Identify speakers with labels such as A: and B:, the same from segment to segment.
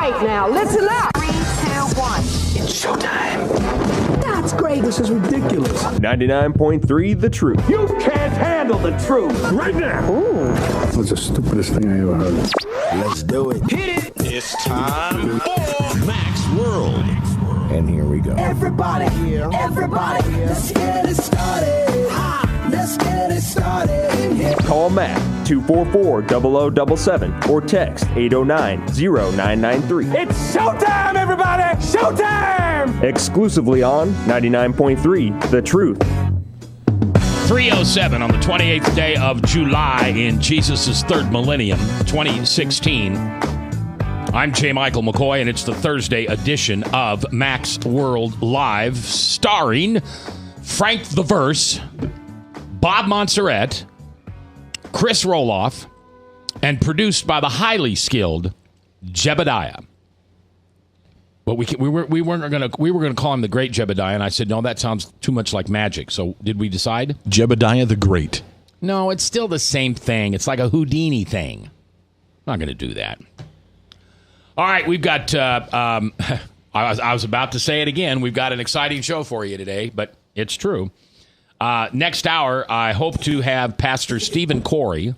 A: right, now listen up.
B: 3, 2, 1.
C: It's showtime.
A: That's great.
C: This is ridiculous.
D: 99.3 The Truth.
C: You can't handle the truth right now.
A: Ooh.
E: That's the stupidest thing I ever heard.
C: Let's do it. Hit it.
F: It's time for Mac's World.
E: And here we go.
C: Everybody, let's get it started. Let's get it started.
D: Call Mac 244-0077 or text 809-0993.
C: It's showtime, everybody! Showtime!
D: Exclusively on 99.3 The Truth.
G: 3:07 on the 28th day of July in Jesus' third millennium, 2016. I'm J. Michael McCoy, and it's the Thursday edition of Mac's World Live, starring Frank the Verse, Bob Montserrat, Chris Roloff, and produced by the highly skilled Jebediah. But we were gonna call him the Great Jebediah, and I said no, that sounds too much like magic. So did we decide?
H: Jebediah the Great.
G: No, it's still the same thing. It's like a Houdini thing. I'm not going to do that. All right, we've got. I was about to say it again. We've got an exciting show for you today, but it's true. Next hour, I hope to have Pastor Stephen Corey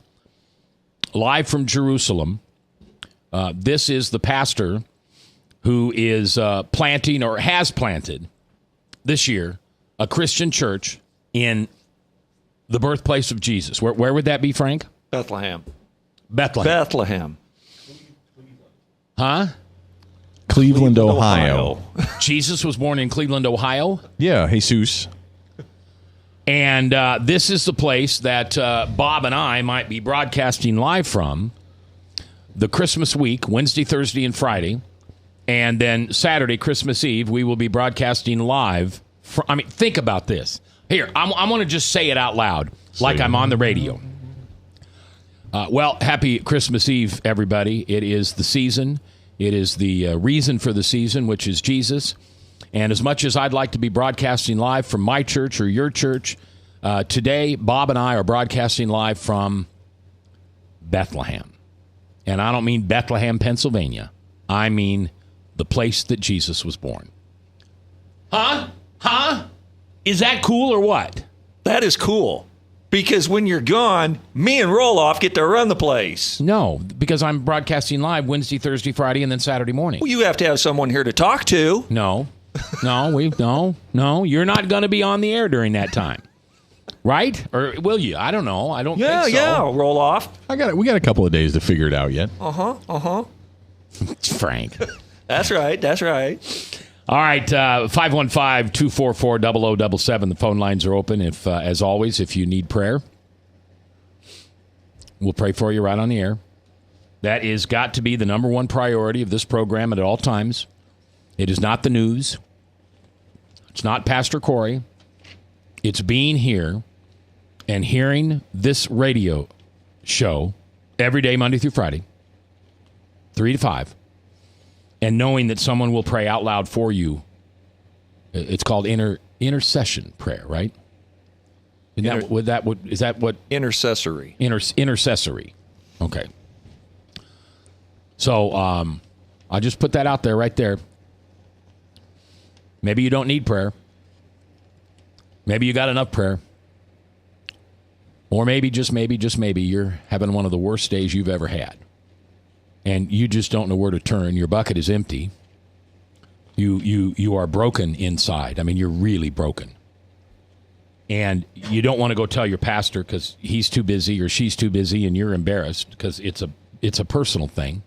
G: live from Jerusalem. This is the pastor who is planting or has planted this year a Christian church in the birthplace of Jesus. Where would that be, Frank?
F: Bethlehem.
G: Huh?
H: Cleveland, Ohio.
G: Jesus was born in Cleveland, Ohio?
H: Yeah, Jesus.
G: And this is the place that Bob and I might be broadcasting live from the Christmas week, Wednesday, Thursday, and Friday. And then Saturday, Christmas Eve, we will be broadcasting live. Think about this. Here, I'm going to just say it out loud like I'm on the radio. Well, happy Christmas Eve, everybody. It is the season. It is the reason for the season, which is Jesus. And as much as I'd like to be broadcasting live from my church or your church, today, Bob and I are broadcasting live from Bethlehem. And I don't mean Bethlehem, Pennsylvania. I mean the place that Jesus was born. Huh? Is that cool or what?
F: That is cool. Because when you're gone, me and Roloff get to run the place.
G: No, because I'm broadcasting live Wednesday, Thursday, Friday, and then Saturday morning.
F: Well, you have to have someone here to talk to.
G: No, you're not going to be on the air during that time. Right? Or will you? I don't know. I don't think so.
F: Yeah, Roloff.
H: We got a couple of days to figure it out yet.
G: Frank.
F: That's right.
G: All right, 515-244-0077. The phone lines are open. If, as always, if you need prayer, we'll pray for you right on the air. That is got to be the number one priority of this program at all times. It is not the news. It's not Pastor Corey. It's being here and hearing this radio show every day, Monday through Friday, 3 to 5. And knowing that someone will pray out loud for you. It's called intercession prayer, right? Is that what?
F: Intercessory.
G: Intercessory. Okay. So I just put that out there right there. Maybe you don't need prayer. Maybe you got enough prayer. Or maybe, just maybe, you're having one of the worst days you've ever had. And you just don't know where to turn. Your bucket is empty. You are broken inside. I mean, you're really broken. And you don't want to go tell your pastor because he's too busy or she's too busy, and you're embarrassed because it's a personal thing.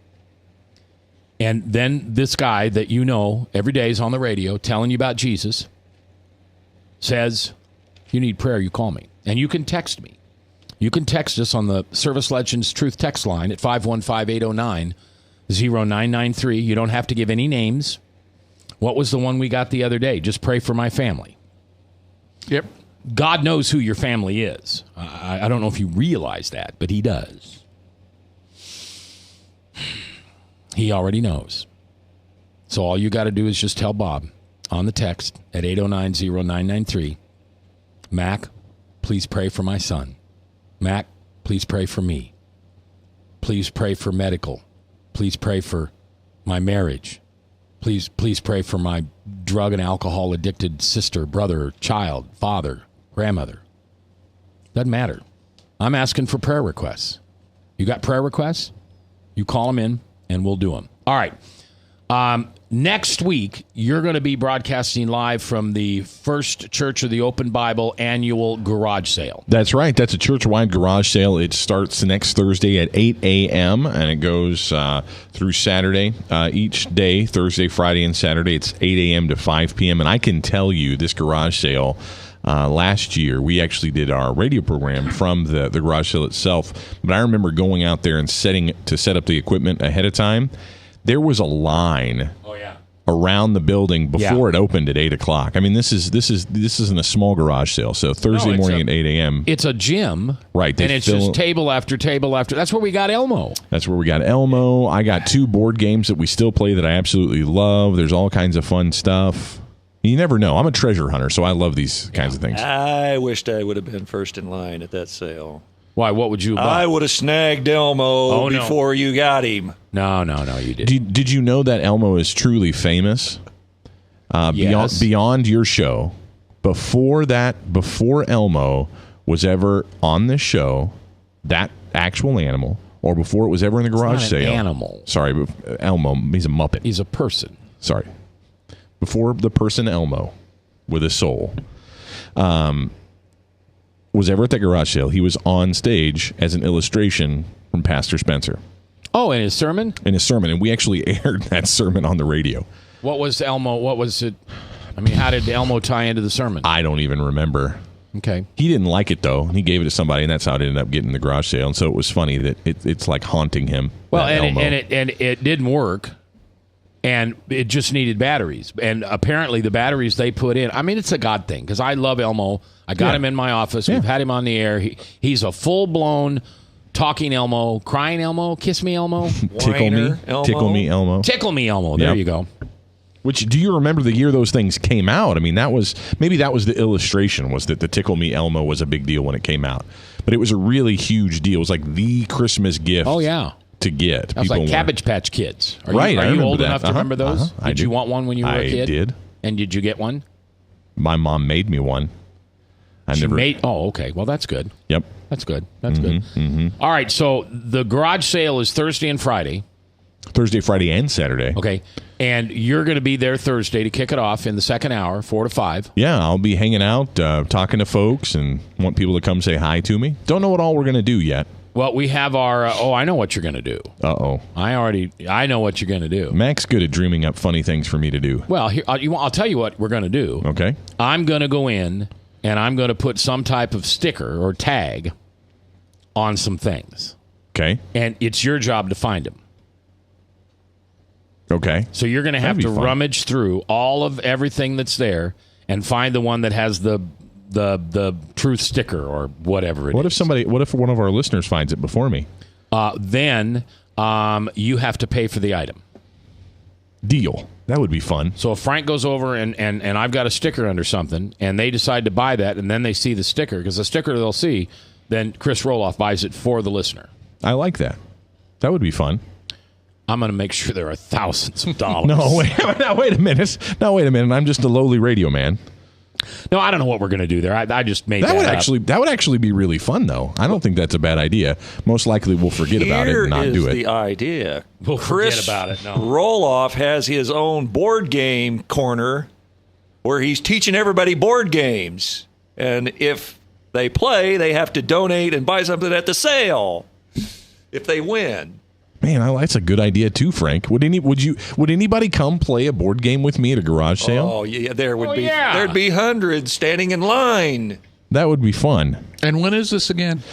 G: And then this guy that you know every day is on the radio telling you about Jesus says, you need prayer, you call me. And you can text me. You can text us on the Service Legends Truth text line at 515-809-0993. You don't have to give any names. What was the one we got the other day? Just pray for my family.
H: Yep.
G: God knows who your family is. I don't know if you realize that, but he does. He already knows. So all you got to do is just tell Bob on the text at 809-0993, Mac, please pray for my son. Mac, please pray for me. Please pray for medical. Please pray for my marriage. Please pray for my drug and alcohol addicted sister, brother, child, father, grandmother. Doesn't matter. I'm asking for prayer requests. You got prayer requests? You call them in, and we'll do them. All right. Next week, you're going to be broadcasting live from the First Church of the Open Bible annual garage sale.
H: That's right. That's a church-wide garage sale. It starts next Thursday at 8 a.m., and it goes through Saturday. Each day, Thursday, Friday, and Saturday, it's 8 a.m. to 5 p.m. And I can tell you, this garage sale, last year, we actually did our radio program from the garage sale itself. But I remember going out there and set up the equipment ahead of time. There was a line around the building before it opened at 8 o'clock. I mean, this isn't a small garage sale. So Thursday morning at 8 a.m.
G: It's a gym.
H: Right.
G: And it's just table after table after. That's where we got Elmo.
H: That's where we got Elmo. I got 2 board games that we still play that I absolutely love. There's all kinds of fun stuff. You never know. I'm a treasure hunter, so I love these kinds of things.
F: I wished I would have been first in line at that sale.
G: Why? What would you buy?
F: I would have snagged Elmo before you got him.
G: No, you didn't.
H: Did you know that Elmo is truly famous?
G: Yes.
H: Beyond your show, before Elmo was ever on this show, that actual animal, or before it was ever in the garage
G: It's not an
H: sale.
G: animal.
H: Sorry, but Elmo, he's a Muppet.
G: He's a person.
H: Sorry. Before the person Elmo with a soul was ever at that garage sale, he was on stage as an illustration from Pastor Spencer.
G: Oh, in his sermon?
H: In his sermon, and we actually aired that sermon on the radio.
G: What was Elmo? What was it? I mean, how did Elmo tie into the sermon?
H: I don't even remember.
G: Okay.
H: He didn't like it, though. He gave it to somebody, and that's how it ended up getting the garage sale. And so it was funny that it's like haunting him.
G: Well, and it didn't work, and it just needed batteries. And apparently the batteries they put in, I mean, it's a God thing, because I love Elmo. I got him in my office. We've had him on the air. He's a full-blown talking Elmo, crying Elmo, kiss me Elmo.
H: Tickle me Elmo.
G: Tickle me Elmo. There you go.
H: Which, do you remember the year those things came out? I mean, that was the illustration, was that the Tickle Me Elmo was a big deal when it came out. But it was a really huge deal. It was like the Christmas gift.
G: Oh, yeah.
H: To get.
G: That was like Cabbage Patch Kids. Are
H: right.
G: Are you old
H: that.
G: enough to remember those? Did you want one when you were a kid?
H: I did.
G: And did you get one?
H: My mom made me one.
G: Oh, okay. Well, that's good.
H: Yep.
G: That's good. That's good. Mm-hmm. All right. So the garage sale is Thursday and Friday.
H: Thursday, Friday, and Saturday.
G: Okay. And you're going to be there Thursday to kick it off in the second hour, 4 to 5.
H: Yeah, I'll be hanging out, talking to folks, and want people to come say hi to me. Don't know what all we're going to do yet.
G: Well, we have our, I know what you're going to do.
H: Uh-oh.
G: I know what you're going to do.
H: Mac's good at dreaming up funny things for me to do.
G: Well, here, I'll tell you what we're going to do.
H: Okay.
G: I'm going to go in, and I'm going to put some type of sticker or tag on some things.
H: Okay.
G: And it's your job to find them.
H: Okay.
G: So you're going to have to rummage through all of everything that's there and find the one that has the truth sticker or whatever it is.
H: What if one of our listeners finds it before me?
G: Then you have to pay for the item.
H: Deal. That would be fun.
G: So if Frank goes over and I've got a sticker under something and they decide to buy that and then they see the sticker, because the sticker they'll see, then Chris Roloff buys it for the listener.
H: I like that. That would be fun.
G: I'm going to make sure there are thousands of dollars.
H: No, wait a minute. I'm just a lowly radio man.
G: No, I don't know what we're going to do there. I just made that up.
H: That would actually be really fun, though. I don't think that's a bad idea. Most likely we'll forget about it and not do it.
F: Here's the idea.
G: We'll forget about it. No.
F: Roloff has his own board game corner where he's teaching everybody board games. And if they play, they have to donate and buy something at the sale if they win.
H: Man, that's a good idea too, Frank. Would anybody come play a board game with me at a garage sale?
F: Oh yeah, there'd be hundreds standing in line.
H: That would be fun.
B: And when is this again?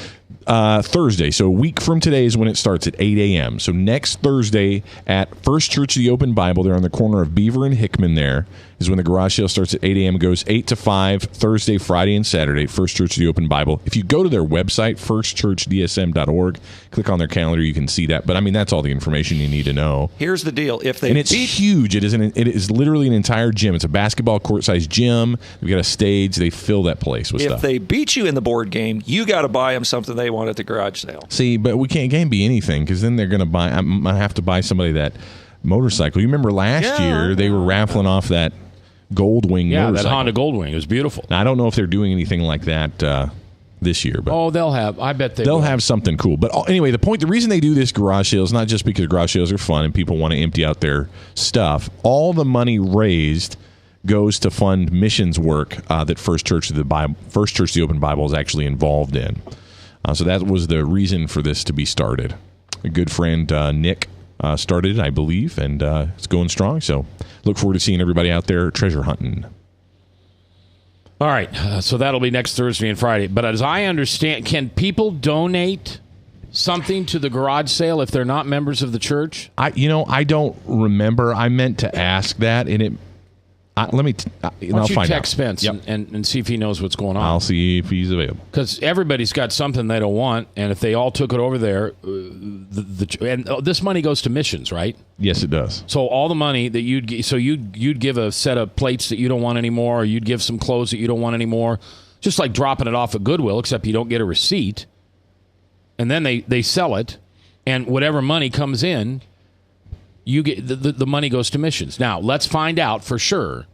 H: Thursday. So a week from today is when it starts at 8 a.m. So next Thursday at First Church of the Open Bible, they're on the corner of Beaver and Hickman. There is when the garage sale starts at 8 a.m. It goes 8 to 5, Thursday, Friday, and Saturday, First Church of the Open Bible. If you go to their website, firstchurchdsm.org, click on their calendar, you can see that. But, I mean, that's all the information you need to know.
F: Here's the deal.
H: And it's huge. It is literally an entire gym. It's a basketball court-sized gym. They've got a stage. They fill that place with stuff.
F: If they beat you in the board game, you got to buy them something they want at the garage sale.
H: See, but we can't be anything, because then they're going to buy. I'm going to have to buy somebody that motorcycle. You remember last year they were raffling off that Goldwing motorcycle.
G: that Honda Goldwing. It was beautiful.
H: Now, I don't know if they're doing anything like that this year, but
G: they'll have. I bet
H: they'll have something cool. But anyway, the reason they do this garage sale is not just because garage sales are fun and people want to empty out their stuff. All the money raised goes to fund missions work that First Church of the Open Bible is actually involved in. So that was the reason for this to be started. A good friend, Nick, started it, I believe, and it's going strong. So look forward to seeing everybody out there treasure hunting.
G: All right, so that'll be next Thursday and Friday. But as I understand, can people donate something to the garage sale if they're not members of the church?
H: I don't remember. I meant to ask that, and it. Let me.
G: Why don't
H: I'll
G: you
H: find
G: text
H: out.
G: Spence and see if he knows what's going on.
H: I'll see if he's available.
G: Because everybody's got something they don't want, and if they all took it over there, this money goes to missions, right?
H: Yes, it does.
G: So all the money that you'd give a set of plates that you don't want anymore, or you'd give some clothes that you don't want anymore, just like dropping it off at Goodwill, except you don't get a receipt, and then they sell it, and whatever money comes in, you get the money goes to missions. Now let's find out for sure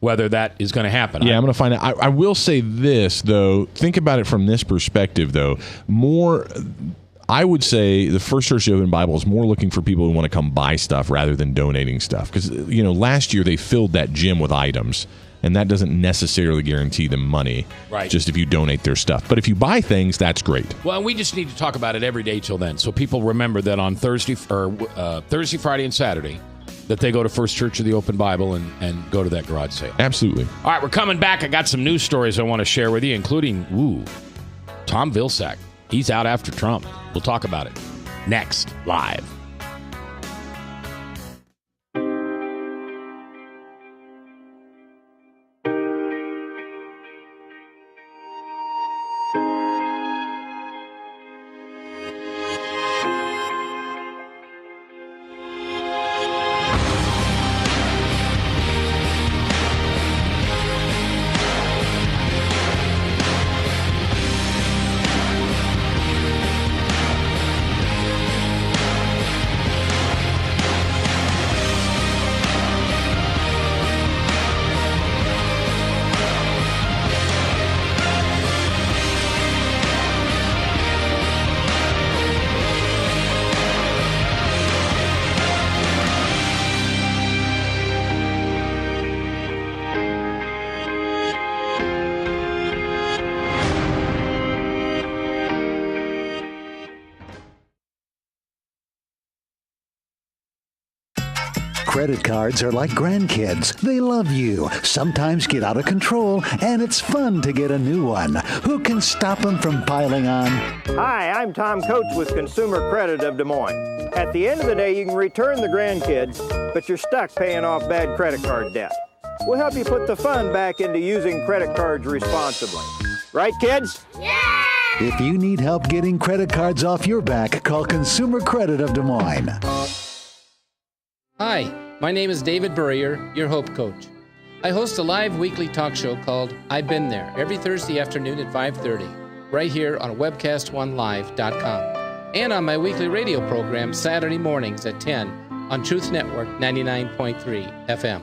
G: whether that is going to happen.
H: Yeah, I'm going to find out. I will say this, though. Think about it from this perspective, though. I would say the First Church of the Open Bible is more looking for people who want to come buy stuff rather than donating stuff. Because, last year they filled that gym with items, and that doesn't necessarily guarantee them money.
G: Right.
H: Just if you donate their stuff. But if you buy things, that's great.
G: Well, we just need to talk about it every day till then, so people remember that on Thursday, Friday, and Saturday, that they go to First Church of the Open Bible and go to that garage sale.
H: Absolutely.
G: All right, we're coming back. I got some news stories I want to share with you, including, Tom Vilsack. He's out after Trump. We'll talk about it next, live.
B: Credit cards are like grandkids. They love you, sometimes get out of control, and it's fun to get a new one. Who can stop them from piling on?
I: Hi, I'm Tom Coates with Consumer Credit of Des Moines. At the end of the day, you can return the grandkids, but you're stuck paying off bad credit card debt. We'll help you put the fun back into using credit cards responsibly. Right, kids?
B: Yeah! If you need help getting credit cards off your back, call Consumer Credit of Des Moines.
J: Hi, my name is David Burrier, your Hope Coach. I host a live weekly talk show called I've Been There every Thursday afternoon at 5:30, right here on webcast1live.com, and on my weekly radio program Saturday mornings at 10 on Truth Network 99.3 FM.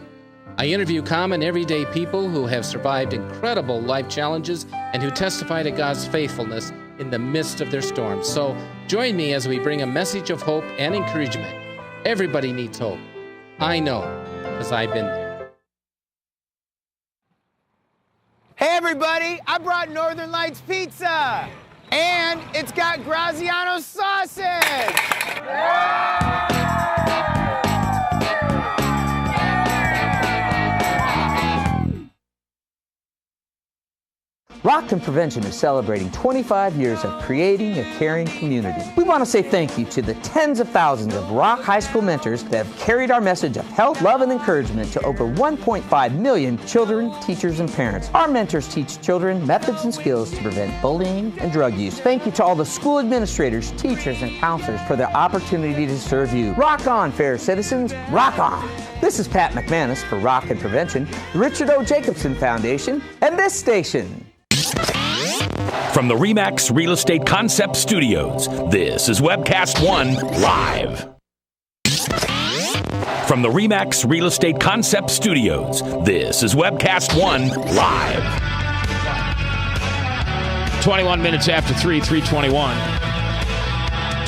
J: I interview common everyday people who have survived incredible life challenges and who testify to God's faithfulness in the midst of their storms. So join me as we bring a message of hope and encouragement. Everybody needs hope. I know, because I've been there.
I: Hey everybody, I brought Northern Lights Pizza! And it's got Graziano sausage!
K: Rock and Prevention is celebrating 25 years of creating a caring community. We want to say thank you to the tens of thousands of Rock High School mentors that have carried our message of health, love, and encouragement to over 1.5 million children, teachers, and parents. Our mentors teach children methods and skills to prevent bullying and drug use. Thank you to all the school administrators, teachers, and counselors for their opportunity to serve you. Rock on, fair citizens. Rock on. This is Pat McManus for Rock and Prevention, the Richard O. Jacobson Foundation, and this station.
L: From the RE/MAX Real Estate Concept Studios, this is Webcast One Live. From the RE/MAX Real Estate Concept Studios, this is Webcast One Live.
G: 21 minutes after 3:21.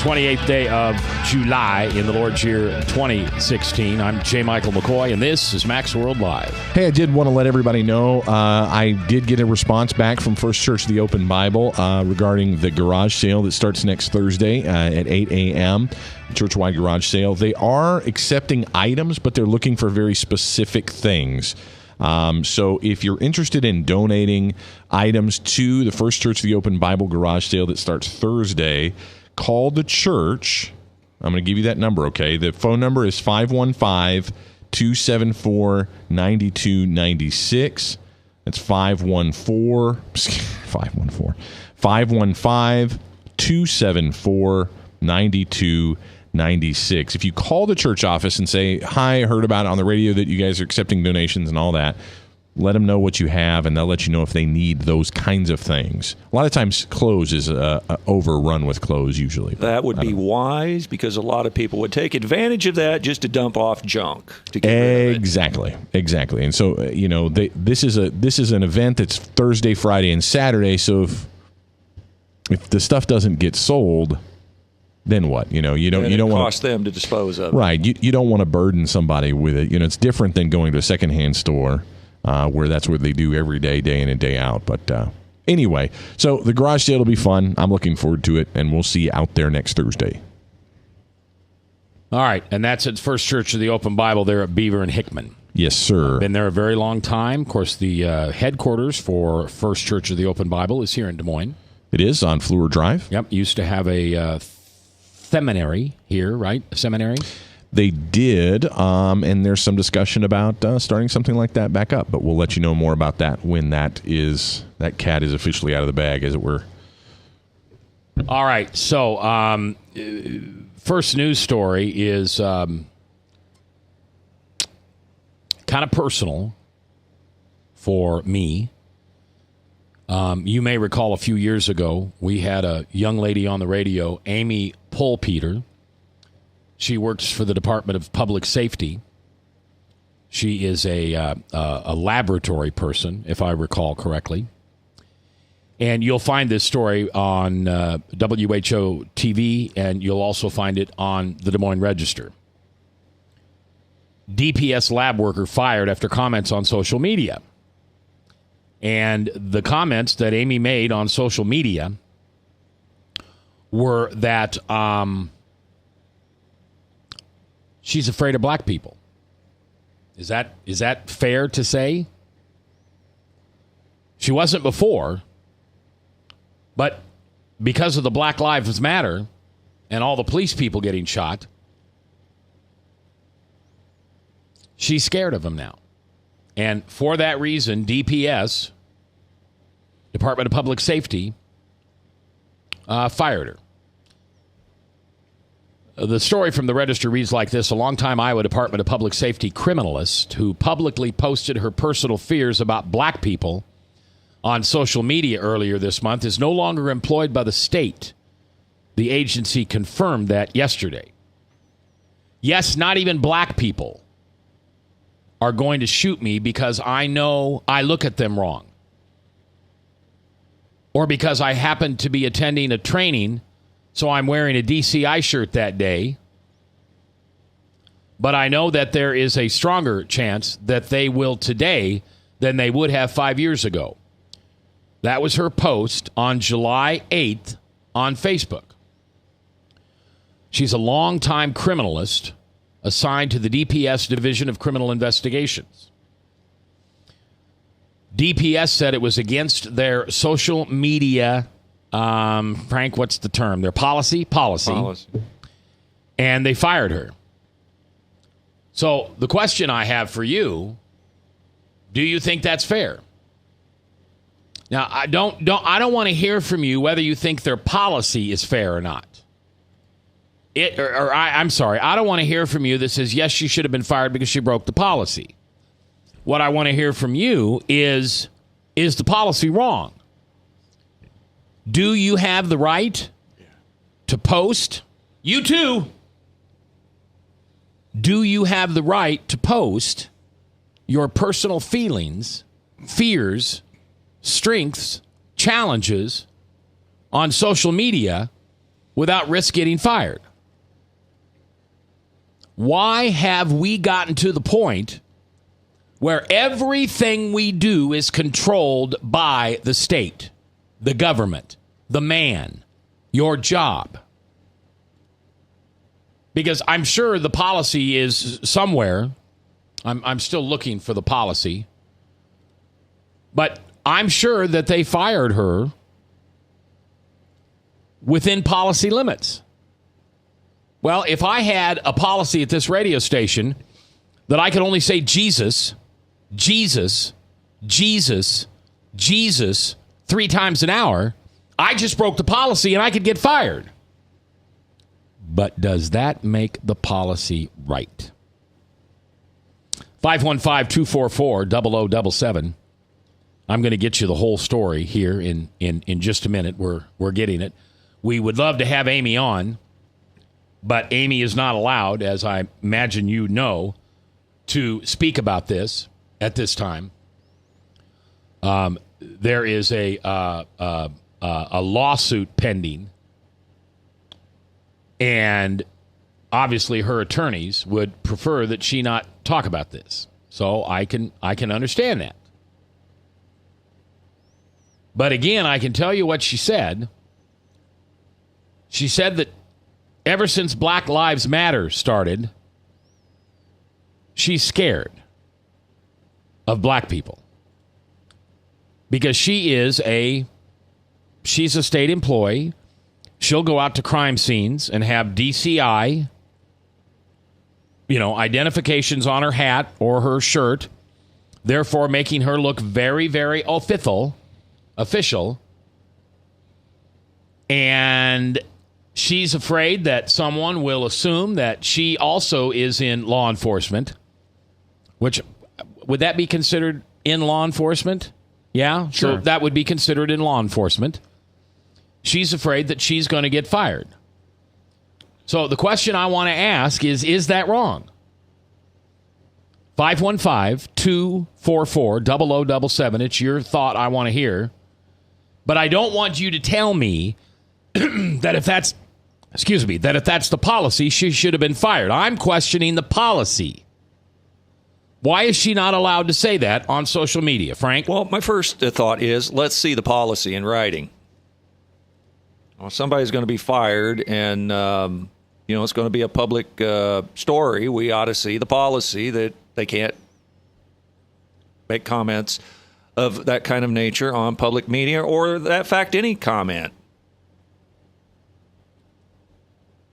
G: 28th day of July in the Lord's year 2016. I'm J. Michael McCoy, and this is Max World Live.
H: Hey, I did want to let everybody know I did get a response back from First Church of the Open Bible regarding the garage sale that starts next Thursday at 8 a.m., church-wide garage sale. They are accepting items, but they're looking for very specific things. So if you're interested in donating items to the First Church of the Open Bible garage sale that starts Thursday, call the church. I'm going to give you that number, okay? The phone number is 515-274-9296. That's 515-274-9296. If you call the church office and say, hi, I heard about it on the radio that you guys are accepting donations and all that, let them know what you have, and they'll let you know if they need those kinds of things. A lot of times clothes is overrun with clothes usually.
F: That would be wise, because a lot of people would take advantage of that just to dump off junk. To get rid of it. Exactly. And so, this is an event that's Thursday, Friday, and Saturday, so if the stuff doesn't get sold, then what? You don't cost them to dispose of it.
H: Right. You don't want to burden somebody with it. It's different than going to a secondhand store. Where that's what they do every day, day in and day out. But anyway, so the garage sale will be fun. I'm looking forward to it, and we'll see you out there next Thursday.
G: All right, and that's at First Church of the Open Bible there at Beaver and Hickman.
H: Yes, sir.
G: Been there a very long time. Of course, the headquarters for First Church of the Open Bible is here in Des Moines.
H: It is on Fleur Drive.
G: Yep, used to have a seminary here, right? A seminary?
H: They did, and there's some discussion about starting something like that back up, but we'll let you know more about that when that cat is officially out of the bag, as it were.
G: All right, so first news story is kind of personal for me. You may recall a few years ago, we had a young lady on the radio, Amy Polpeter. She works for the Department of Public Safety. She is a laboratory person, if I recall correctly. And you'll find this story on WHO TV, and you'll also find it on the Des Moines Register. DPS lab worker fired after comments on social media. And the comments that Amy made on social media were that she's afraid of black people. Is that fair to say? She wasn't before, but because of the Black Lives Matter and all the police people getting shot, she's scared of them now. And for that reason, DPS, Department of Public Safety, fired her. The story from the Register reads like this. A longtime Iowa Department of Public Safety criminalist who publicly posted her personal fears about black people on social media earlier this month is no longer employed by the state. The agency confirmed that yesterday. Yes, not even black people are going to shoot me because I know I look at them wrong, or because I happen to be attending a training, so I'm wearing a DCI shirt that day. But I know that there is a stronger chance that they will today than they would have 5 years ago. That was her post on July 8th on Facebook. She's a longtime criminalist assigned to the DPS Division of Criminal Investigations. DPS said it was against their social media, Frank, what's the term? Their policy. And they fired her. So the question I have for you, do you think that's fair? Now, I don't want to hear from you whether you think their policy is fair or not. I'm sorry, I don't want to hear from you that says, yes, she should have been fired because she broke the policy. What I want to hear from you is the policy wrong? Do you have the right to post? You too. Do you have the right to post your personal feelings, fears, strengths, challenges on social media without risk getting fired? Why have we gotten to the point where everything we do is controlled by the state, the government, the man, your job? Because I'm sure the policy is somewhere. I'm still looking for the policy. But I'm sure that they fired her within policy limits. Well, if I had a policy at this radio station that I could only say Jesus, Jesus, Jesus, Jesus 3 times an hour, I just broke the policy and I could get fired. But does that make the policy right? 515-244-0077. I'm going to get you the whole story here in just a minute. We're getting it. We would love to have Amy on, but Amy is not allowed, as I imagine you know, to speak about this at this time. There is a lawsuit pending, and obviously her attorneys would prefer that she not talk about this. So I can understand that. But again, I can tell you what she said. She said that ever since Black Lives Matter started, she's scared of black people. Because she's a state employee. She'll go out to crime scenes and have DCI, identifications on her hat or her shirt, therefore making her look very, very official. And she's afraid that someone will assume that she also is in law enforcement, which, would that be considered in law enforcement? Yeah, sure. So that would be considered in law enforcement. She's afraid that she's going to get fired. So the question I want to ask is that wrong? 515-244-0077. It's your thought I want to hear. But I don't want you to tell me that if that's the policy, she should have been fired. I'm questioning the policy. Why is she not allowed to say that on social media, Frank?
F: Well, my first thought is, let's see the policy in writing. Well, somebody's going to be fired, and it's going to be a public story. We ought to see the policy that they can't make comments of that kind of nature on public media, or that fact, any comment.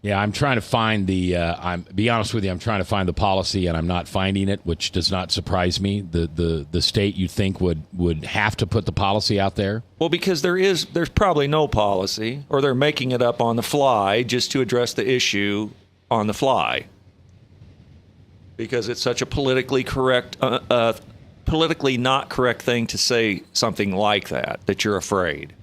G: Yeah, I'm trying to find be honest with you, I'm trying to find the policy, and I'm not finding it, which does not surprise me. The state, you'd think, would have to put the policy out there.
F: Well, because there's probably no policy, or they're making it up on the fly just to address the issue on the fly. Because it's such a politically not correct thing to say something like that you're afraid.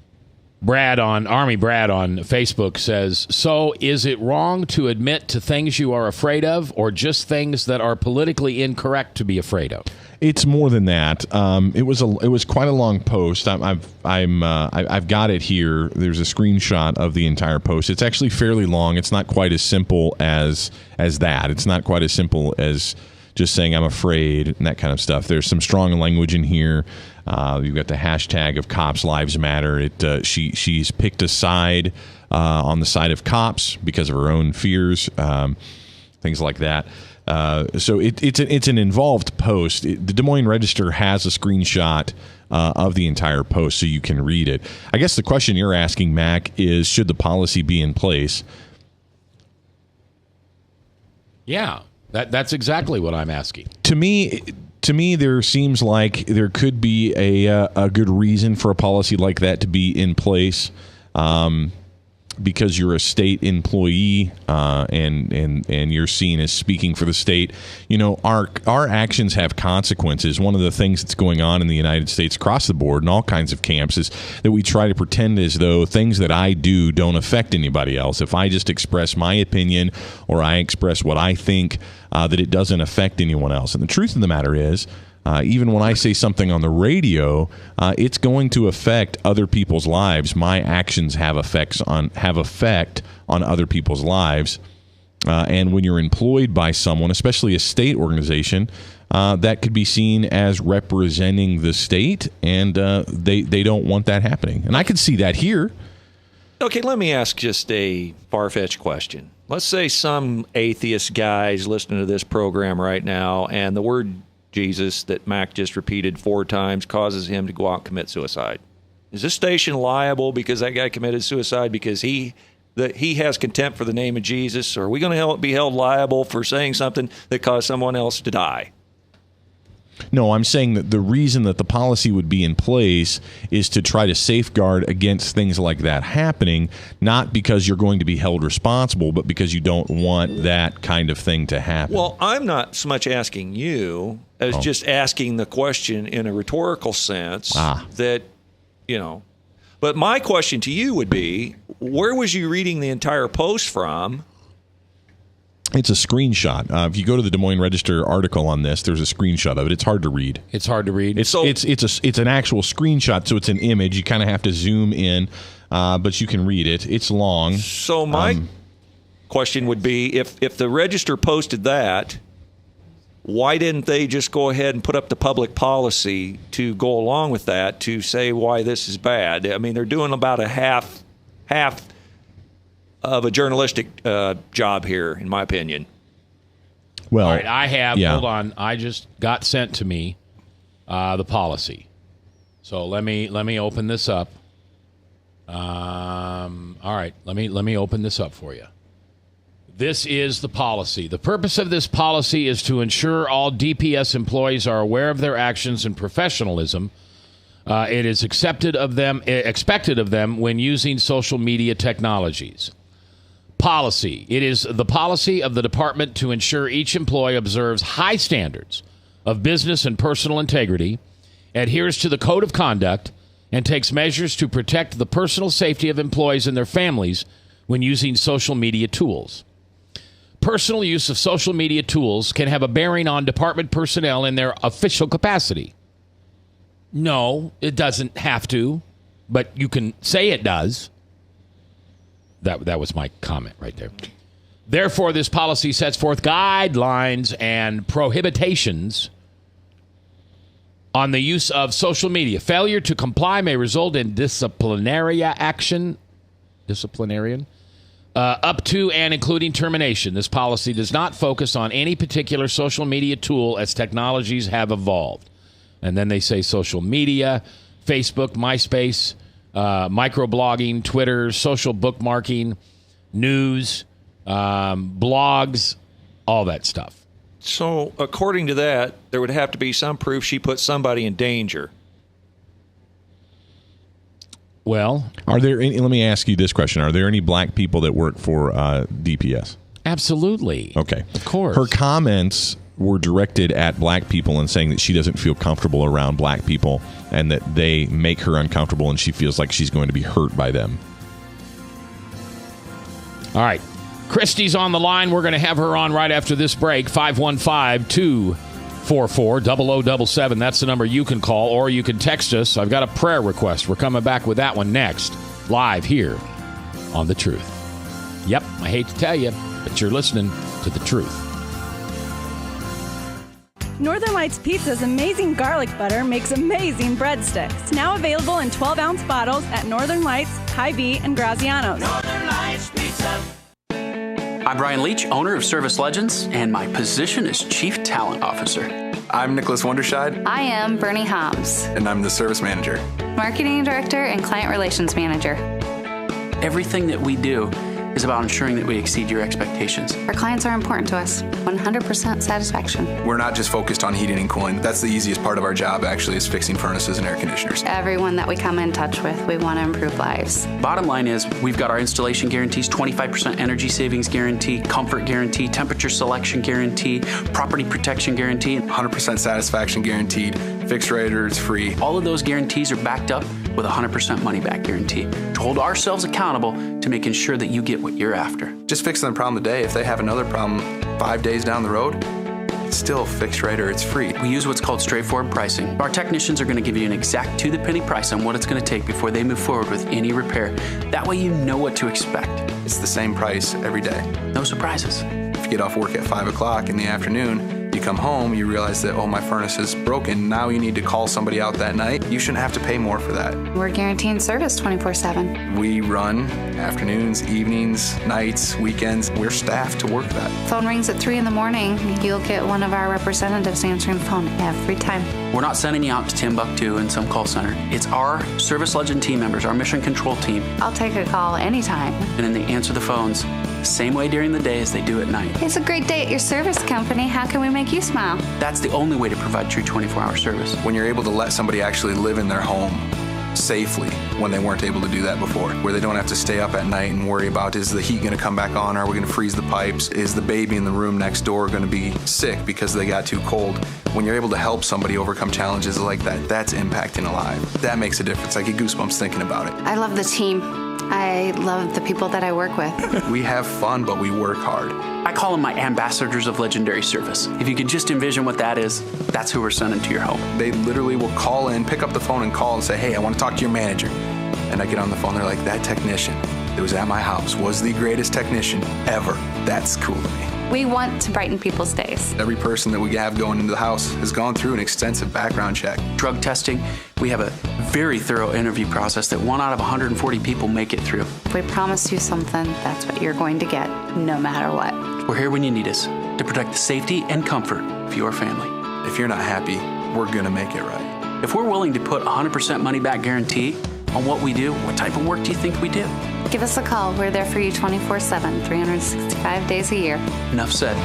G: Army Brad on Facebook says, so is it wrong to admit to things you are afraid of, or just things that are politically incorrect to be afraid of?
H: It's more than that. It was quite a long post. I've got it here. There's a screenshot of the entire post. It's actually fairly long. It's not quite as simple as that. It's not quite as simple as just saying I'm afraid and that kind of stuff. There's some strong language in here. You've got the hashtag of Cops Lives Matter. She's picked a side on the side of cops because of her own fears, things like that. So it's an involved post. The Des Moines Register has a screenshot of the entire post, so you can read it. I guess the question you're asking, Mac, is should the policy be in place?
G: Yeah, that's exactly what I'm asking.
H: To me, there seems like there could be a good reason for a policy like that to be in place. because you're a state employee and you're seen as speaking for the state, our actions have consequences. One of the things that's going on in the United States across the board in all kinds of camps is that we try to pretend as though things that I do don't affect anybody else. If I just express my opinion or I express what I think, that it doesn't affect anyone else. And the truth of the matter is, even when I say something on the radio, it's going to affect other people's lives. My actions have effect on other people's lives. And when you're employed by someone, especially a state organization, that could be seen as representing the state, and they don't want that happening. And I can see that here.
F: Okay, let me ask just a far-fetched question. Let's say some atheist guy's listening to this program right now, and the word Jesus that Mac just repeated 4 times causes him to go out and commit suicide. Is this station liable because that guy committed suicide because he has contempt for the name of Jesus? Or are we going to be held liable for saying something that caused someone else to die?
H: No, I'm saying that the reason that the policy would be in place is to try to safeguard against things like that happening, not because you're going to be held responsible, but because you don't want that kind of thing to happen.
F: Well, I'm not so much asking you as just asking the question in a rhetorical sense that, But my question to you would be, where was you reading the entire post from?
H: It's a screenshot. If you go to the Des Moines Register article on this, there's a screenshot of it. It's hard to read.
G: It's hard to read.
H: It's an actual screenshot, so it's an image. You kind of have to zoom in, but you can read it. It's long.
F: So my question would be, if the Register posted that, why didn't they just go ahead and put up the public policy to go along with that to say why this is bad? I mean, they're doing about a half of a journalistic job here, in my opinion.
H: Well,
G: all right, I have. Yeah. Hold on, I just got sent to me the policy. So let me open this up. All right, let me open this up for you. This is the policy. The purpose of this policy is to ensure all DPS employees are aware of their actions and professionalism. It is expected of them when using social media technologies. Policy. It is the policy of the department to ensure each employee observes high standards of business and personal integrity, adheres to the code of conduct, and takes measures to protect the personal safety of employees and their families when using social media tools. Personal use of social media tools can have a bearing on department personnel in their official capacity. No, it doesn't have to, but you can say it does. That was my comment right there. Therefore, this policy sets forth guidelines and prohibitions on the use of social media. Failure to comply may result in disciplinary action. Up to and including termination. This policy does not focus on any particular social media tool as technologies have evolved. And then they say social media, Facebook, MySpace, microblogging, Twitter, social bookmarking, news, blogs, all that stuff.
F: So according to that, there would have to be some proof she put somebody in danger.
H: Well, let me ask you this question. Are there any black people that work for DPS?
G: Absolutely.
H: Okay.
G: Of course.
H: Her comments were directed at black people and saying that she doesn't feel comfortable around black people and that they make her uncomfortable and she feels like she's going to be hurt by them.
G: All right. Christy's on the line. We're going to have her on right after this break. 515-244-0077. That's the number you can call, or you can text us. I've got a prayer request. We're coming back with that one next, live here on The Truth. Yep, I hate to tell you, but you're listening to The Truth.
M: Northern Lights Pizza's amazing garlic butter makes amazing breadsticks. Now available in 12-ounce bottles at Northern Lights, Hy-Vee, and Graziano's.
N: Northern Lights Pizza. I'm Brian Leach, owner of Service Legends, and my position is Chief Talent Officer.
O: I'm Nicholas Wonderscheid.
P: I am Bernie Hobbs.
O: And I'm the Service Manager.
P: Marketing Director and Client Relations Manager.
N: Everything that we do is about ensuring that we exceed your expectations.
P: Our clients are important to us. 100% satisfaction.
O: We're not just focused on heating and cooling. That's the easiest part of our job, actually, is fixing furnaces and air conditioners.
P: Everyone that we come in touch with, we want to improve lives.
N: Bottom line is, we've got our installation guarantees, 25% energy savings guarantee, comfort guarantee, temperature selection guarantee, property protection guarantee.
O: 100% satisfaction guaranteed. Fixed rate or it's free.
N: All of those guarantees are backed up with a 100% money-back guarantee to hold ourselves accountable to making sure that you get what you're after.
O: Just fix them problem today. If they have another problem 5 days down the road, it's still fixed rate or it's free.
N: We use what's called straightforward pricing. Our technicians are going to give you an exact to-the-penny price on what it's going to take before they move forward with any repair. That way you know what to expect.
O: It's the same price every day.
N: No surprises.
O: If you get off work at 5 o'clock in the afternoon, you come home, you realize that, oh, my furnace is broken. Now you need to call somebody out that night. You shouldn't have to pay more for that.
P: We're guaranteeing service 24/7.
O: We run afternoons, evenings, nights, weekends. We're staffed to work that.
P: Phone rings at 3 in the morning. You'll get one of our representatives answering the phone every time.
N: We're not sending you out to Timbuktu in some call center. It's our Service Legend team members, our mission control team.
P: I'll take a call anytime.
N: And then they answer the phones the same way during the day as they do at night.
P: It's a great day at your service company. How can we make you smile?
N: That's the only way to provide true 24-hour service.
O: When you're able to let somebody actually live in their home safely when they weren't able to do that before, where they don't have to stay up at night and worry about, is the heat going to come back on? Are we going to freeze the pipes? Is the baby in the room next door going to be sick because they got too cold? When you're able to help somebody overcome challenges like that, that's impacting a life. That makes a difference. I get goosebumps thinking about it.
P: I love the team. I love the people that I work with.
O: We have fun, but we work hard.
N: I call them my ambassadors of legendary service. If you could just envision what that is, that's who we're sending to your home.
O: They literally will call in, pick up the phone and call and say, hey, I want to talk to your manager. And I get on the phone, they're like, that technician that was at my house was the greatest technician ever. That's cool to me.
P: We want to brighten people's days.
O: Every person that we have going into the house has gone through an extensive background check.
N: Drug testing, we have a very thorough interview process that 1 out of 140 people make it through.
P: If we promise you something, that's what you're going to get, no matter what.
N: We're here when you need us to protect the safety and comfort of your family.
O: If you're not happy, we're going to make it right.
N: If we're willing to put 100% money-back guarantee on what we do, what type of work do you think we do?
P: Give us a call. We're there for you 24/7, 365 days a year.
N: Enough said.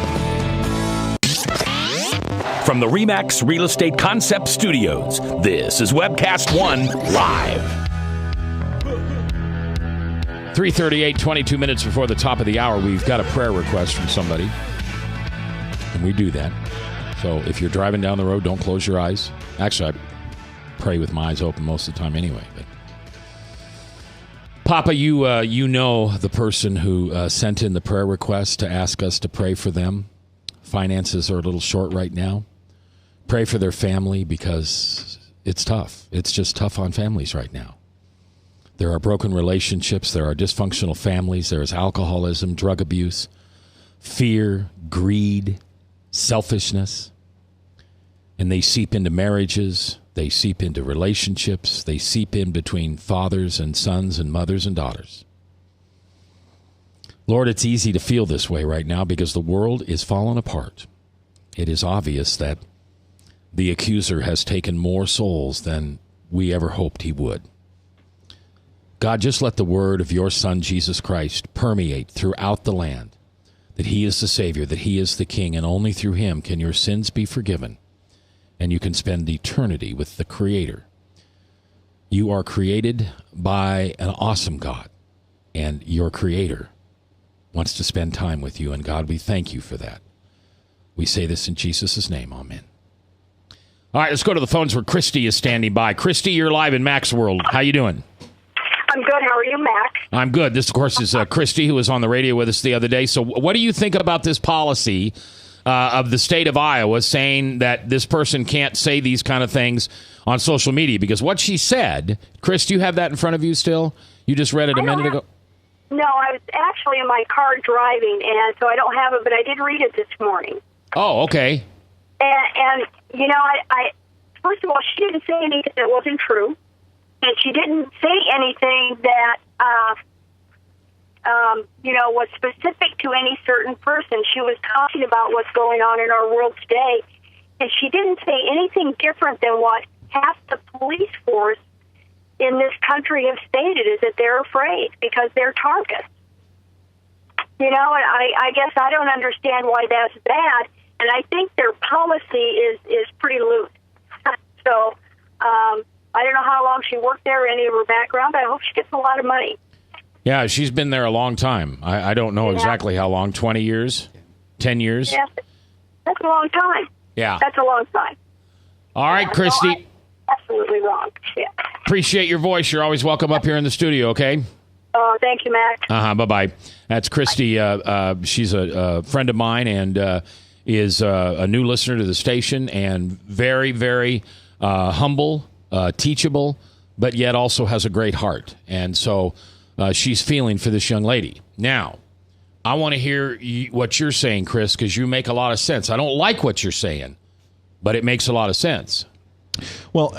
L: From the RE/MAX Real Estate Concept Studios, this is Webcast One Live.
G: 3:38, 22 minutes before the top of the hour, we've got a prayer request from somebody. And we do that. So if you're driving down the road, don't close your eyes. Actually, I pray with my eyes open most of the time anyway. But Papa, you know the person who sent in the prayer request to ask us to pray for them. Finances are a little short right now. Pray for their family because it's tough. It's just tough on families right now. There are broken relationships. There are dysfunctional families. There is alcoholism, drug abuse, fear, greed, selfishness. And they seep into marriages. They seep into relationships. They seep in between fathers and sons and mothers and daughters. Lord, it's easy to feel this way right now because the world is falling apart. It is obvious that the accuser has taken more souls than we ever hoped he would. God, just let the word of your Son, Jesus Christ, permeate throughout the land, that he is the Savior, that he is the King, and only through him can your sins be forgiven, and you can spend eternity with the Creator. You are created by an awesome God, and your Creator wants to spend time with you, and God, we thank you for that. We say this in Jesus' name, amen. All right, let's go to the phones where Christy is standing by. Christy, you're live in Mac's World. How you doing?
Q: I'm good. How are you, Mac?
G: I'm good. This, of course, is Christy, who was on the radio with us the other day. So what do you think about this policy of the state of Iowa saying that this person can't say these kind of things on social media? Because what she said, Chris, do you have that in front of you still? You just read it a minute ago?
Q: No, I was actually in my car driving, and so I don't have it, but I did read it this morning.
G: Oh, okay.
Q: And you know, I first of all, she didn't say anything that wasn't true, and she didn't say anything that, was specific to any certain person. She was talking about what's going on in our world today, and she didn't say anything different than what half the police force in this country have stated, is that they're afraid because they're targets. You know, and I guess I don't understand why that's bad. And I think their policy is pretty loose. So I don't know how long she worked there, any of her background, but I hope she gets a lot of money.
G: Yeah, she's been there a long time. I don't know exactly how long, 20 years, 10 years?
Q: Yeah, that's a long time.
G: Yeah.
Q: That's a long time.
G: All right, Christy.
Q: No, absolutely wrong. Yeah.
G: Appreciate your voice. You're always welcome up here in the studio, okay?
Q: Oh, thank you, Mac.
G: Bye-bye. That's Christy. She's a friend of mine and is a new listener to the station and very, very humble, teachable, but yet also has a great heart. And so she's feeling for this young lady. Now, I want to hear what you're saying, Chris, because you make a lot of sense. I don't like what you're saying, but it makes a lot of sense.
H: Well,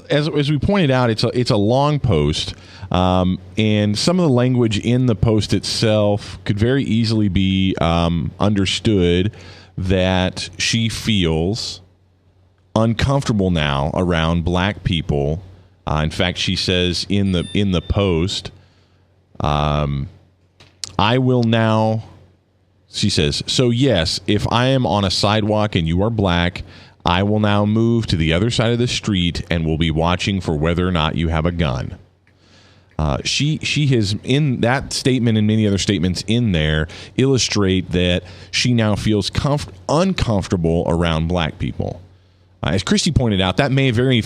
H: as we pointed out, it's a long post, and some of the language in the post itself could very easily be understood that she feels uncomfortable now around black people. In fact, she says in the post, "I will now." She says, "So yes, if I am on a sidewalk and you are black, I will now move to the other side of the street and will be watching for whether or not you have a gun." She has, in that statement and many other statements in there, illustrate that she now feels uncomfortable around black people. As Christy pointed out, that may very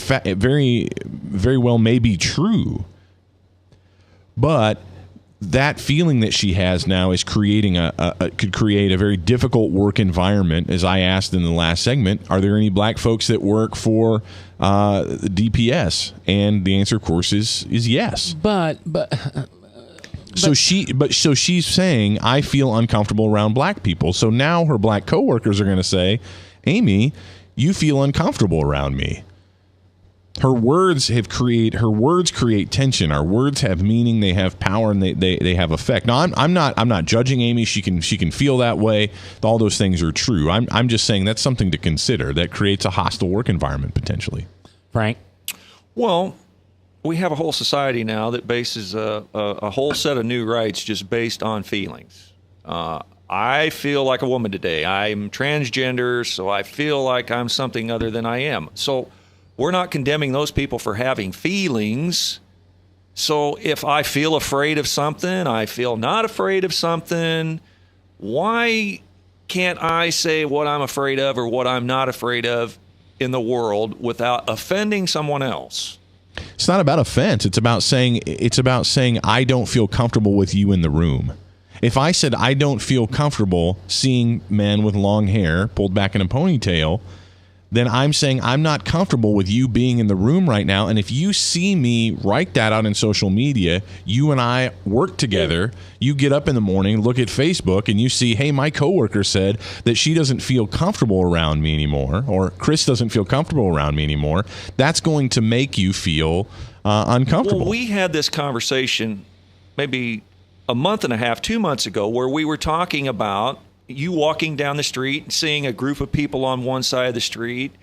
H: well may be true, but that feeling that she has now is creating could create a very difficult work environment. As I asked in the last segment, are there any black folks that work for DPS? And the answer, of course, is yes. So she's saying, I feel uncomfortable around black people. So now her black coworkers are going to say, Amy, you feel uncomfortable around me. Her words create tension. Our words have meaning. They have power, and they have effect. Now, I'm not judging Amy. She can feel that way. All those things are true. I'm just saying that's something to consider. That creates a hostile work environment potentially.
G: Frank?
F: Well, we have a whole society now that bases a whole set of new rights just based on feelings. I feel like a woman today. I'm transgender, so I feel like I'm something other than I am. So we're not condemning those people for having feelings. So if I feel afraid of something, I feel not afraid of something, why can't I say what I'm afraid of or what I'm not afraid of in the world without offending someone else?
H: It's not about offense. It's about saying I don't feel comfortable with you in the room. If I said I don't feel comfortable seeing men with long hair pulled back in a ponytail, then I'm saying I'm not comfortable with you being in the room right now. And if you see me write that out in social media, you and I work together, you get up in the morning, look at Facebook, and you see, hey, my coworker said that she doesn't feel comfortable around me anymore, or Chris doesn't feel comfortable around me anymore, that's going to make you feel uncomfortable.
F: Well, we had this conversation maybe a month and a half, 2 months ago, where we were talking about you walking down the street and seeing a group of people on one side of the street,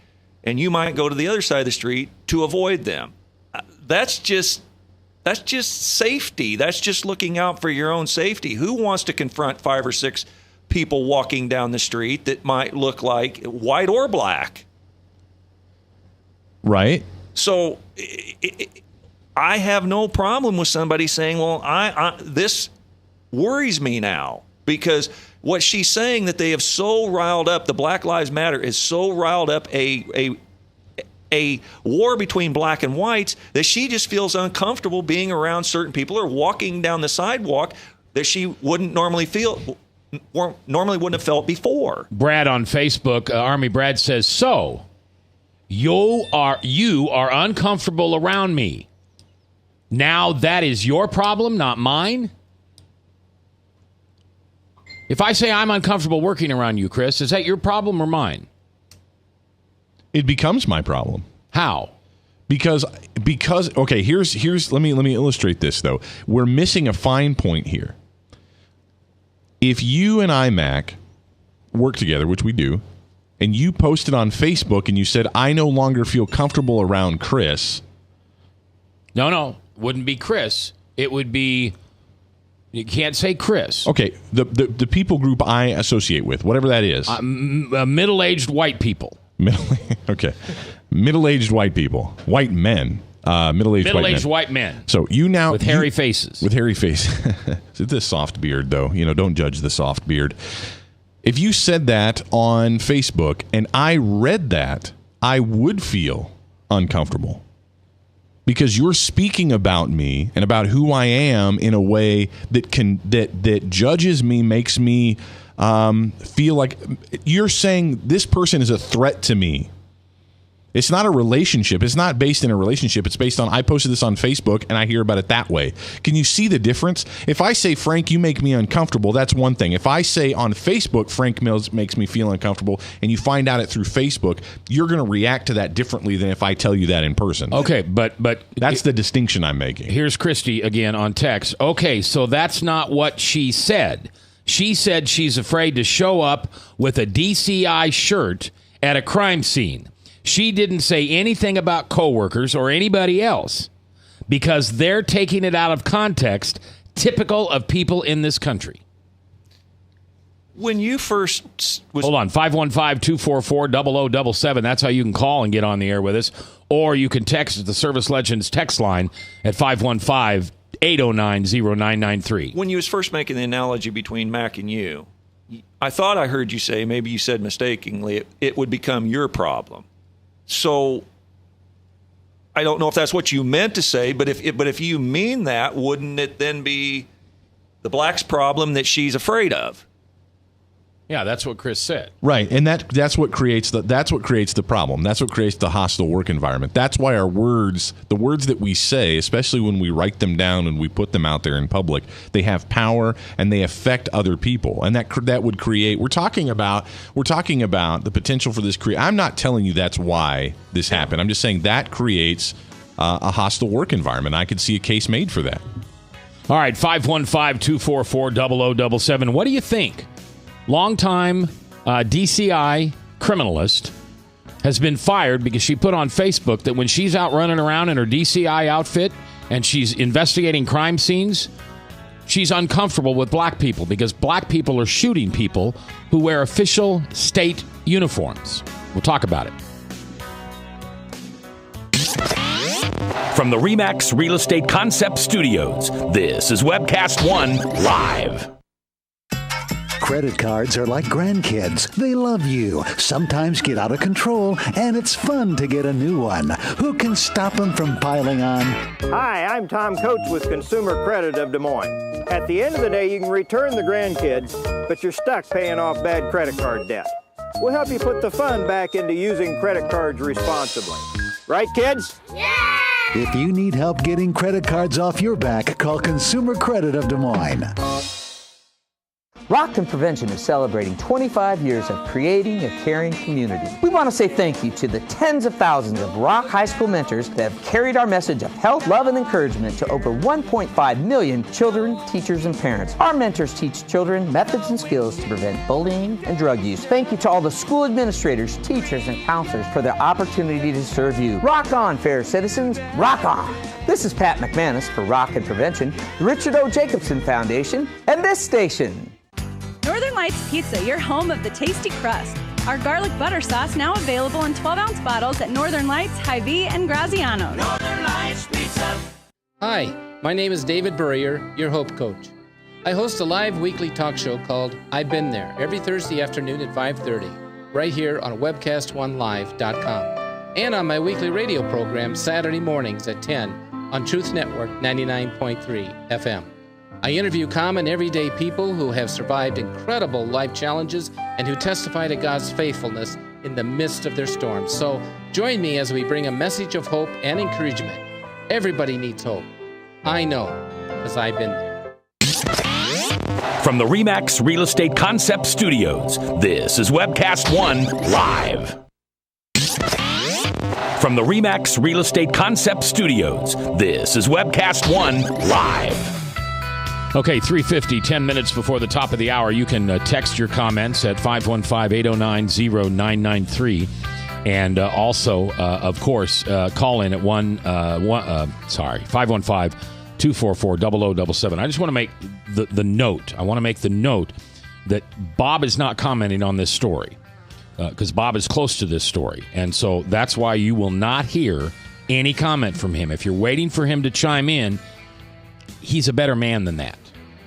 F: and you might go to the other side of the street to avoid them. That's just safety. That's just looking out for your own safety. Who wants to confront 5 or 6 people walking down the street that might look like white or black?
H: Right.
F: So I have no problem with somebody saying, well, this worries me now, because what she's saying that they have so riled up, the Black Lives Matter is so riled up a war between black and whites that she just feels uncomfortable being around certain people or walking down the sidewalk that she wouldn't normally wouldn't have felt before.
G: Brad on Facebook, Army Brad says, so you are uncomfortable around me. Now that is your problem, not mine. If I say I'm uncomfortable working around you, Chris, is that your problem or mine?
H: It becomes my problem.
G: How?
H: Because okay, here's let me illustrate this though. We're missing a fine point here. If you and I, Mac, work together, which we do, and you posted on Facebook and you said, I no longer feel comfortable around Chris.
G: No, wouldn't be Chris. It would be You can't say Chris.
H: Okay, the people group I associate with, whatever that is.
G: Middle-aged white people.
H: Okay. Middle-aged white people. White men. Middle-aged
G: white men.
H: So you now...
G: With hairy faces.
H: With hairy faces. It's a soft beard, though. Don't judge the soft beard. If you said that on Facebook and I read that, I would feel uncomfortable. Because you're speaking about me and about who I am in a way that judges me, makes me feel like you're saying this person is a threat to me. It's not a relationship. It's not based in a relationship. It's based on I posted this on Facebook and I hear about it that way. Can you see the difference? If I say, Frank, you make me uncomfortable, that's one thing. If I say on Facebook, Frank Mills makes me feel uncomfortable, and you find out it through Facebook, you're going to react to that differently than if I tell you that in person.
G: Okay, but
H: that's the distinction I'm making.
G: Here's Christy again on text. Okay, so that's not what she said. She said she's afraid to show up with a DCI shirt at a crime scene. She didn't say anything about coworkers or anybody else because they're taking it out of context, typical of people in this country.
F: When you first...
G: Hold on, 515-244-0077. That's how you can call and get on the air with us. Or you can text the Service Legends text line at 515-809-0993.
F: When you was first making the analogy between Mac and you, I thought I heard you say, maybe you said mistakenly, it would become your problem. So I don't know if that's what you meant to say, but if you mean that, wouldn't it then be the black's problem that she's afraid of?
G: Yeah, that's what Chris said.
H: Right, and that's what creates the problem. That's what creates the hostile work environment. That's why our words, the words that we say, especially when we write them down and we put them out there in public, they have power and they affect other people. And that would create. We're talking about the potential for this. I'm not telling you that's why this happened. I'm just saying that creates a hostile work environment. I could see a case made for that.
G: All right, 515-244-0077. What do you think? Longtime DCI criminalist has been fired because she put on Facebook that when she's out running around in her DCI outfit and she's investigating crime scenes, she's uncomfortable with black people because black people are shooting people who wear official state uniforms. We'll talk about it.
L: From the RE/MAX Real Estate Concept Studios, this is Webcast One Live.
B: Credit cards are like grandkids. They love you, sometimes get out of control, and it's fun to get a new one. Who can stop them from piling on?
I: Hi, I'm Tom Coates with Consumer Credit of Des Moines. At the end of the day, you can return the grandkids, but you're stuck paying off bad credit card debt. We'll help you put the fun back into using credit cards responsibly. Right, kids?
B: Yeah! If you need help getting credit cards off your back, call Consumer Credit of Des Moines.
K: Rockton Prevention is celebrating 25 years of creating a caring community. We want to say thank you to the tens of thousands of Rock High School mentors that have carried our message of health, love, and encouragement to over 1.5 million children, teachers, and parents. Our mentors teach children methods and skills to prevent bullying and drug use. Thank you to all the school administrators, teachers, and counselors for their opportunity to serve you. Rock on, fair citizens. Rock on. This is Pat McManus for Rockton Prevention, the Richard O. Jacobson Foundation, and this station.
M: Northern Lights Pizza, your home of the tasty crust. Our garlic butter sauce now available in 12-ounce bottles at Northern Lights, Hy-Vee, and Graziano's.
J: Northern Lights Pizza. Hi, my name is David Burrier, your Hope Coach. I host a live weekly talk show called I've Been There every Thursday afternoon at 5:30, right here on webcast1live.com, and on my weekly radio program Saturday mornings at 10 on Truth Network 99.3 FM. I interview common, everyday people who have survived incredible life challenges and who testify to God's faithfulness in the midst of their storms. So join me as we bring a message of hope and encouragement. Everybody needs hope. I know, because I've been there.
L: From the RE/MAX Real Estate Concept Studios, this is Webcast One Live. From the RE/MAX Real Estate Concept Studios, this is Webcast One Live.
G: Okay, 3:50, 10 minutes before the top of the hour. You can text your comments at 515-809-0993. And also, of course, call in at 515-244-0077. I just want to make the note. I want to make the note that Bob is not commenting on this story because Bob is close to this story. And so that's why you will not hear any comment from him. If you're waiting for him to chime in, he's a better man than that.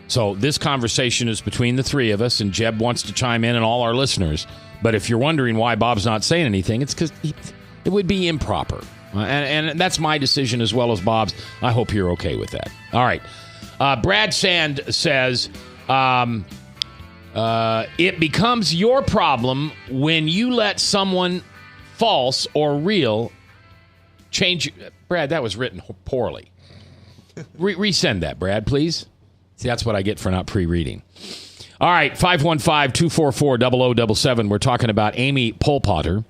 G: So this conversation is between the three of us, and Jeb wants to chime in and all our listeners. But if you're wondering why Bob's not saying anything, it's because it would be improper. And that's my decision as well as Bob's. I hope you're okay with that. All right. Brad Sand says, it becomes your problem when you let someone false or real change. Brad, that was written poorly. Resend that, Brad, please. See, that's what I get for not pre-reading. All right, 515-244-0077. We're talking about Amy Polpeter,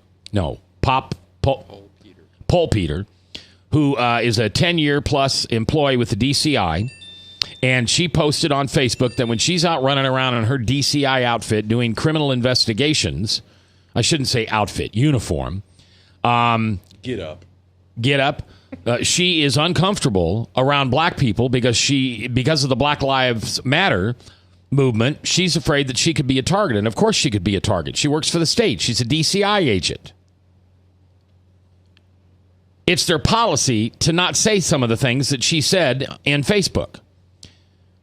G: who is a 10-year-plus employee with the DCI. And she posted on Facebook that when she's out running around in her DCI outfit doing criminal investigations, I shouldn't say outfit, uniform.
H: Get up.
G: She is uncomfortable around black people because of the Black Lives Matter movement. She's afraid that she could be a target. And of course she could be a target. She works for the state. She's a DCI agent. It's their policy to not say some of the things that she said in Facebook.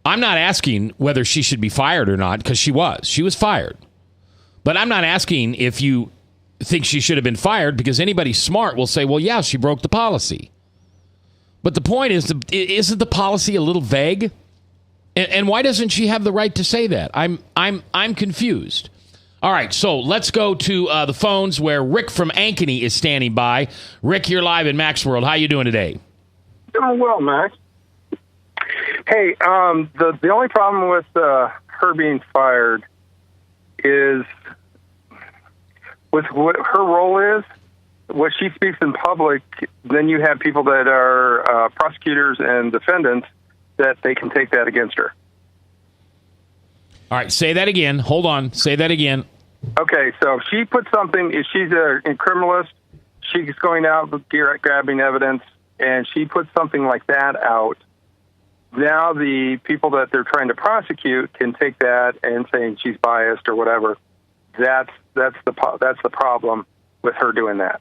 G: I'm not asking whether she should be fired or not, because she was fired. But I'm not asking if you think she should have been fired, because anybody smart will say, well, yeah, she broke the policy. But the point is, isn't the policy a little vague? And why doesn't she have the right to say that? I'm confused. All right, so let's go to the phones where Rick from Ankeny is standing by. Rick, you're live in Mac's World. How you doing today?
R: Doing well, Max. Hey, the only problem with her being fired is with what her role is. When she speaks in public, then you have people that are prosecutors and defendants that they can take that against her.
G: All right, say that again. Hold on. Say that again.
R: Okay, so if she puts something, if she's a criminalist, she's going out grabbing evidence, and she puts something like that out, now the people that they're trying to prosecute can take that and saying she's biased or whatever. That's the problem with her doing that.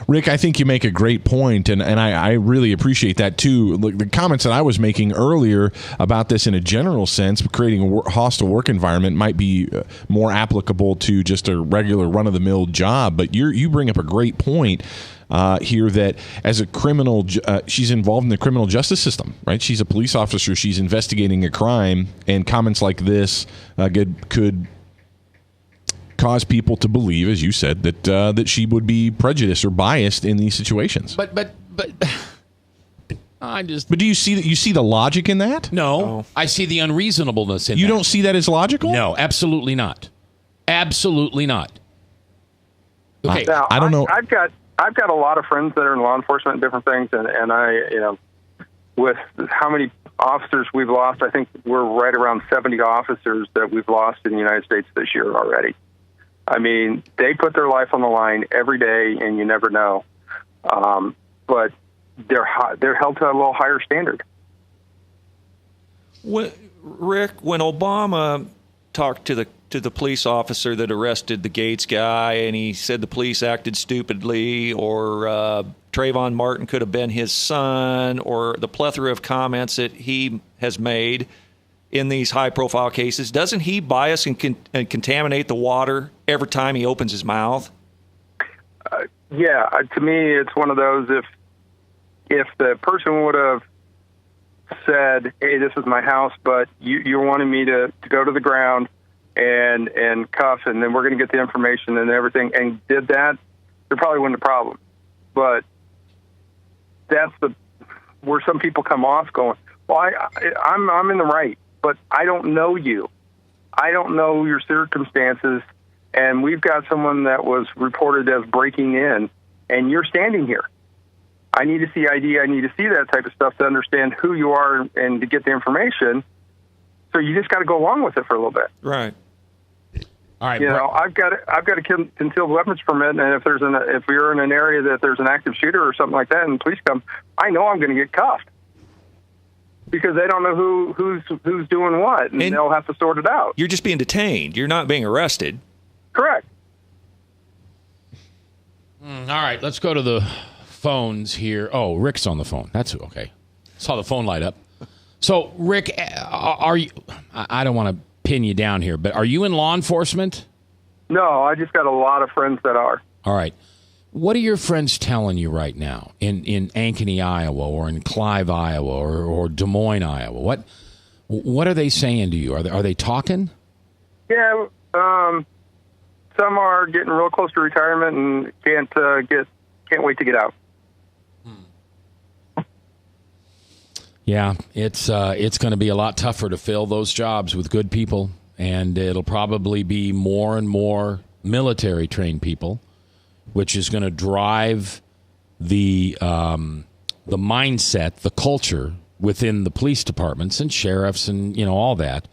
H: Rick, I think you make a great point, and I really appreciate that, too. Look, the comments that I was making earlier about this in a general sense, creating a hostile work environment might be more applicable to just a regular run-of-the-mill job, but you bring up a great point here that as a criminal, she's involved in the criminal justice system, right? She's a police officer. She's investigating a crime, and comments like this could cause people to believe, as you said, that she would be prejudiced or biased in these situations.
G: But
H: do you see the logic in that?
G: No, I see the unreasonableness in that.
H: You don't see that as logical?
G: No, absolutely not. Absolutely not. Okay,
R: now,
H: I don't know.
R: I've got a lot of friends that are in law enforcement and different things, and I, with how many officers we've lost, I think we're right around 70 officers that we've lost in the United States this year already. I mean, they put their life on the line every day, and you never know. But they're held to a little higher standard.
F: Rick, when Obama talked to the police officer that arrested the Gates guy, and he said the police acted stupidly, or Trayvon Martin could have been his son, or the plethora of comments that he has made in these high-profile cases, doesn't he bias and contaminate the water every time he opens his mouth?
R: Yeah, to me, it's one of those, if the person would have said, hey, this is my house, but you're wanting me to go to the ground and cuff, and then we're going to get the information and everything, and did that, there probably wasn't a problem. But that's where some people come off going, well, I'm in the right, but I don't know you. I don't know your circumstances, and we've got someone that was reported as breaking in, and you're standing here. I need to see ID. I need to see that type of stuff to understand who you are and to get the information. So you just got to go along with it for a little bit.
F: Right.
G: All right.
R: I've got a concealed weapons permit, and if we're in an area that there's an active shooter or something like that, and police come, I know I'm going to get cuffed. because they don't know who's doing what, and they'll have to sort it out.
F: You're just being detained. You're not being arrested.
R: Correct.
G: All right, let's go to the phones here. Oh, Rick's on the phone. That's okay. Saw the phone light up. So, Rick, are you? I don't want to pin you down here, but are you in law enforcement?
R: No, I just got a lot of friends that are.
G: All right. What are your friends telling you right now in Ankeny, Iowa, or in Clive, Iowa, or Des Moines, Iowa? What are they saying to you? Are they talking?
R: Yeah, some are getting real close to retirement and can't wait to get out.
G: Yeah, it's going to be a lot tougher to fill those jobs with good people, and it'll probably be more and more military trained people, which is going to drive the mindset, the culture within the police departments and sheriffs and all that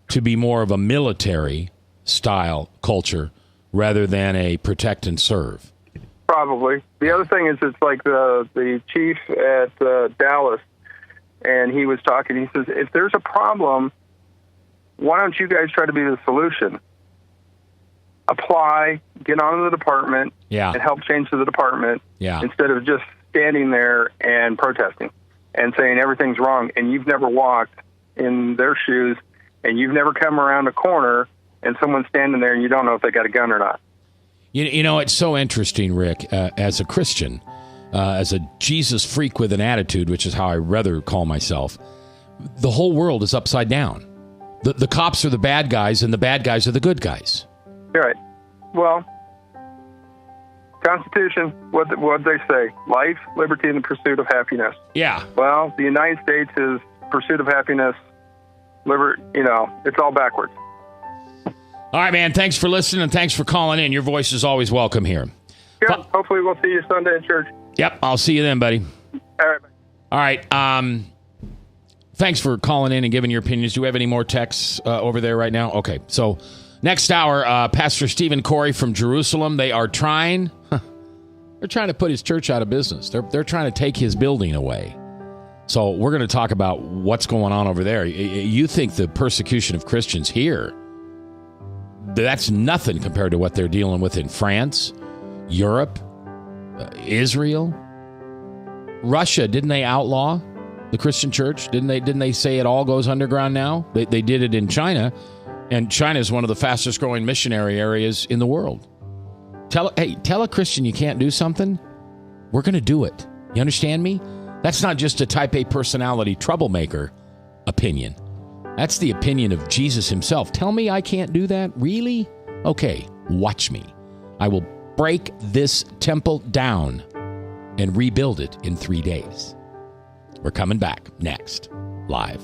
G: to be more of a military style culture rather than a protect and serve.
R: Probably. The other thing is, it's like the chief at Dallas, and he was talking. He says, if there's a problem, why don't you guys try to be the solution? Apply, get on in the department, and help change the department instead of just standing there and protesting and saying everything's wrong. And you've never walked in their shoes, and you've never come around a corner and someone's standing there and you don't know if they got a gun or not.
G: It's so interesting, Rick, as a Christian, as a Jesus freak with an attitude, which is how I rather call myself, the whole world is upside down. The cops are the bad guys, and the bad guys are the good guys.
R: You're right. Well, Constitution, what they say? Life, liberty, and the pursuit of happiness.
G: Yeah.
R: Well, the United States is pursuit of happiness, it's all backwards.
G: All right, man. Thanks for listening, and thanks for calling in. Your voice is always welcome here.
R: Good. Hopefully we'll see you Sunday in church.
G: Yep. I'll see you then, buddy.
R: All right.
G: All right. Thanks for calling in and giving your opinions. Do we have any more texts over there right now? Okay. So next hour, Pastor Stephen Corey from Jerusalem. They are trying. They're trying to put his church out of business. They're trying to take his building away. So we're going to talk about what's going on over there. You think the persecution of Christians here, that's nothing compared to what they're dealing with in France, Europe, Israel, Russia. Didn't they outlaw the Christian church? Didn't they say it all goes underground now? They did it in China, and China is one of the fastest growing missionary areas in the world. Tell a Christian you can't do something, we're going to do it. You understand me? That's not just a type A personality troublemaker opinion. That's the opinion of Jesus himself. Tell me I can't do that? Really? Okay, watch me. I will break this temple down and rebuild it in 3 days. We're coming back next, live.